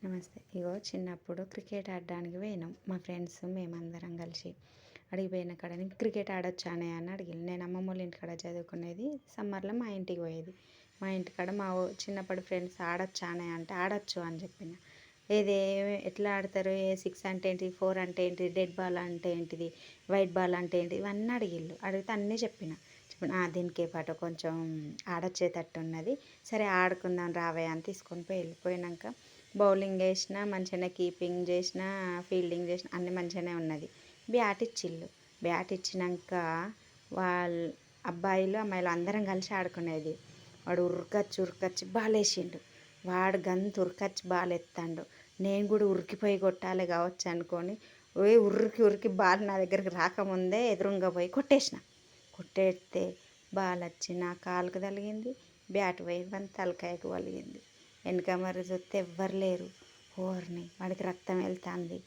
నమస్తే. ఇగో చిన్నప్పుడు క్రికెట్ ఆడడానికి పోయినాం. మా ఫ్రెండ్స్ మేమందరం కలిసి. అడిగి పోయిన కాడ "నీకు క్రికెట్ ఆడొచ్చానే" అని అడిగింది. నేను అమ్మమ్మ వాళ్ళ ఇంటికాడ చదువుకునేది. సమ్మర్లో మా ఇంటికి పోయేది. మా ఇంటికాడ చిన్నప్పటి ఫ్రెండ్స్ "ఆడొచ్చానే" అంటే "ఆడొచ్చు" అని చెప్పిన. ఏది ఎట్లా ఆడతారు, 6 అంటే ఏంటి, 4 అంటే ఏంటి, డెడ్ బాల్ అంటే ఏంటిది, వైట్ బాల్ అంటే ఏంటి, ఇవన్నీ అడిగిళ్ళు. అడిగితే అన్నీ చెప్పిన. దీనికే పాటు కొంచెం ఆడొచ్చేటట్టు ఉన్నది, సరే ఆడుకుందాం రావే అని తీసుకొని వెళ్ళిపోయినాక బౌలింగ్ వేసిన మంచిగానే, కీపింగ్ చేసిన, ఫీల్డింగ్ చేసిన, అన్నీ మంచిగానే ఉన్నది. బ్యాట్ ఇచ్చిళ్ళు. బ్యాట్ ఇచ్చినాక వాళ్ళ అబ్బాయిలు అమ్మాయిలు అందరం కలిసి ఆడుకునేది. వాడు ఉరకచ్చి బాల్ వేసిండు. వాడు గంత ఉరకచ్చి బాల్ ఎత్తాడు. నేను కూడా ఉరికిపోయి కొట్టాలి కావచ్చు అనుకొని ఉరికి బాల్ నా దగ్గరికి రాకముందే ఎదురుగా పోయి కొట్టేస్తే బాల్ వచ్చి నా కాలుకు తగిలింది. బ్యాట్ పోయి వన్ తలకాయకు వలిగింది. వెనక మరి చూస్తే ఎవ్వరు లేరు. ఓర్ని వాడికి రక్తం వెళ్తుంది.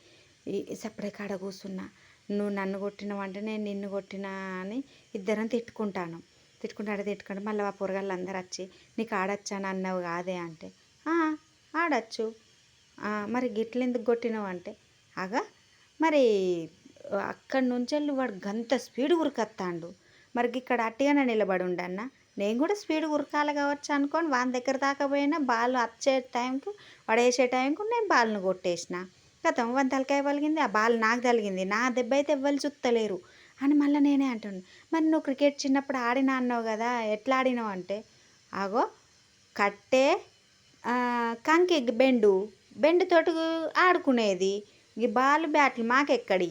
సపరేట్ కాడ కూర్చున్నా. నువ్వు నన్ను కొట్టినావు అంటే నేను నిన్ను కొట్టినా అని ఇద్దరం తిట్టుకుంటే మళ్ళీ ఆ పొరగాళ్ళు అందరూ వచ్చి "నీకు ఆడొచ్చాను అన్నావు కాదే" అంటే ఆడచ్చు. మరి గిట్ల ఎందుకు కొట్టినావు అంటే మరి అక్కడి నుంచి వెళ్ళి వాడు గంత స్పీడ్ ఉరికొత్తాడు. మరి ఇక్కడ అట్టిగానే నిలబడి ఉండన్నా, నేను కూడా స్పీడ్ ఉరకాలి కావచ్చు అనుకొని వాని దగ్గర దాకా పోయినా. బాల్ వచ్చే టైంకు, వాడు వేసే టైంకు నేను బాల్ను కొట్టేసిన. గతం వాని తలకాయ పలిగింది, ఆ బాల్ నాకు తగిలింది. నా దెబ్బ అయితే ఎవ్వరు చుట్టలేరు అని మళ్ళీ నేనే అంటున్నాను. మరి నువ్వు క్రికెట్ చిన్నప్పుడు ఆడినా అన్నావు కదా, ఎట్లా ఆడినావు అంటే కట్టే, కంకి బెండుతోటి ఆడుకునేది. ఈ బాల్ బ్యాట్లు మాకెక్కడి.